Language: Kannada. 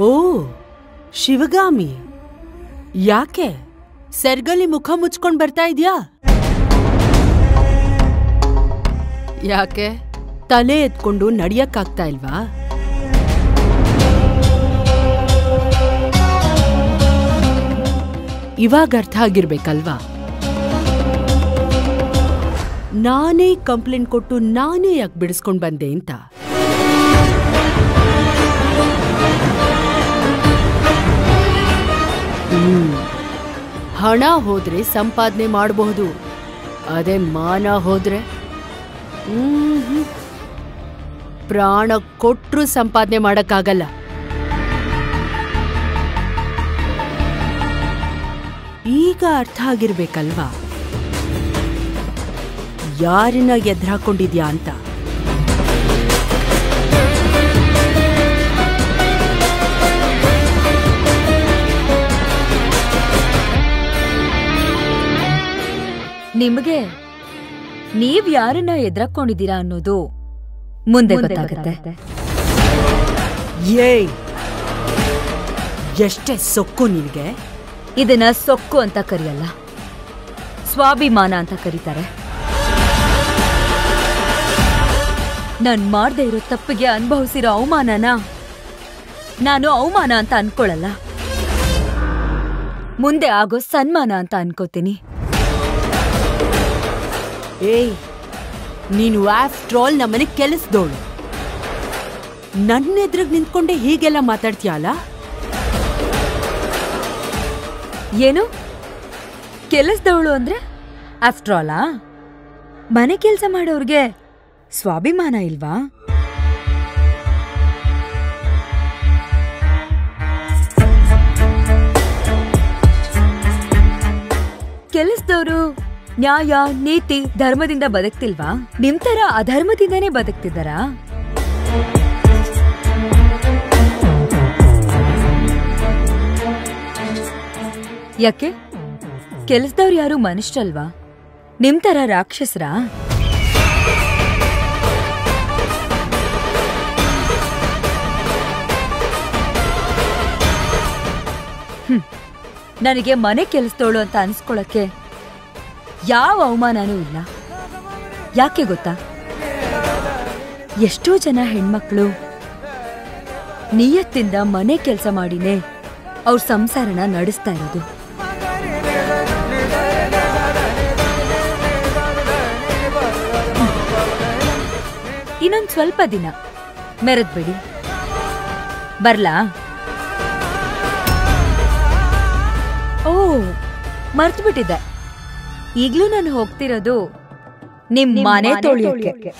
ಓ ಶಿವಗಾಮಿ, ಯಾಕೆ ಸೆರ್ಗಲ್ಲಿ ಮುಖ ಮುಚ್ಕೊಂಡ್ ಬರ್ತಾ ಇದ್ಯಾ? ಯಾಕೆ ತಲೆ ಎತ್ಕೊಂಡು ನಡಿಯಕ್ಕಾಗ್ತಾ ಇಲ್ವಾ? ಇವಾಗ ಅರ್ಥ ಆಗಿರ್ಬೇಕಲ್ವಾ? ನಾನೇ ಕಂಪ್ಲೇಂಟ್ ಕೊಟ್ಟು ನಾನೇ ಯಾಕೆ ಬಿಡಿಸ್ಕೊಂಡ್ ಬಂದೆ ಅಂತ. ಹಣ ಹೋದ್ರೆ ಸಂಪಾದನೆ ಮಾಡಬಹುದು, ಅದೇ ಮಾನ ಹೋದ್ರೆ ಪ್ರಾಣ ಕೊಟ್ರೂ ಸಂಪಾದನೆ ಮಾಡಕ್ಕಾಗಲ್ಲ. ಈಗ ಅರ್ಥ ಆಗಿರ್ಬೇಕಲ್ವಾ ಯಾರನ್ನ ಎದ್ರಾಕೊಂಡಿದ್ಯಾ ಅಂತ. ನಿಮಗೆ ನೀವ್ ಯಾರನ್ನ ಎದ್ರಾಕೊಂಡಿದ್ದೀರಾ ಅನ್ನೋದು ಮುಂದೆ ಗೊತ್ತಾಗುತ್ತೆ. ಏಯ್, ಎಷ್ಟೇ ಸೊಕ್ಕು ನಿನಗೆ! ಇದನ್ನ ಸೊಕ್ಕು ಅಂತ ಕರೆಯಲ್ಲ, ಸ್ವಾಭಿಮಾನ ಅಂತ ಕರೀತಾರೆ. ನಾನ್ ಮಾಡ್ದೆ ಇರೋ ತಪ್ಪಿಗೆ ಅನುಭವಿಸಿರೋ ಅವಮಾನನ ನಾನು ಅವಮಾನ ಅಂತ ಅನ್ಕೊಳ್ಳಲ್ಲ, ಮುಂದೆ ಆಗೋ ಸನ್ಮಾನ ಅಂತ ಅನ್ಕೋತೀನಿ. ಏಯ್, ನೀನು ಆಫ್ಟರ್ ಆಲ್ ನಮ್ಮನೆ ಕೆಲಸದೋಳು. ನನ್ನ ಎದುರಿಗೆ ನಿಂತ್ಕೊಂಡೆ ಹೀಗೆಲ್ಲ ಮಾತಾಡ್ತೀಯಲ್ಲ? ಏನು ಕೆಲಸದವಳು ಅಂದ್ರೆ ಆಫ್ಟರ್ ಆಲಾ? ಮನೆ ಕೆಲಸ ಮಾಡೋರ್ಗೆ ಸ್ವಾಭಿಮಾನ ಇಲ್ವಾ? ಕೆಲಸದವರು ನ್ಯಾಯ, ನೀತಿ, ಧರ್ಮದಿಂದ ಬದುಕ್ತಿಲ್ವಾ? ನಿಮ್ ತರ ಅಧರ್ಮದಿಂದನೇ ಬದುಕ್ತಿದ್ದಾರಾ? ಯಾಕೆ ಕೆಲಸದವ್ರು ಯಾರು ಮನುಷ್ಯರಲ್ವಾ? ನಿಮ್ ತರ ರಾಕ್ಷಸರಾ? ನನಗೆ ಮನೆ ಕೆಲಸದವಳು ಅಂತ ಅನ್ಸ್ಕೊಳಕ್ಕೆ ಯಾವ ಅವಮಾನನೂ ಇಲ್ಲ. ಯಾಕೆ ಗೊತ್ತಾ? ಎಷ್ಟೋ ಜನ ಹೆಣ್ಮಕ್ಳು ನಿಯತ್ತಿಂದ ಮನೆ ಕೆಲಸ ಮಾಡಿನೇ ಅವ್ರ ಸಂಸಾರನ ನಡೆಸ್ತಾ ಇರೋದು. ಇನ್ನೊಂದ್ ಸ್ವಲ್ಪ ದಿನ ಮೆರೆದ್ಬಿಡಿ. ಬರ್ಲಾ? ಓ, ಮರ್ತ್ಬಿಟ್ಟಿದ್ದೆ, ಈಗ್ಲೂ ನಾನು ಹೋಗ್ತಿರೋದು ನಿಮ್ ಮನೆ ತೊಳಿಯೋಕೆ.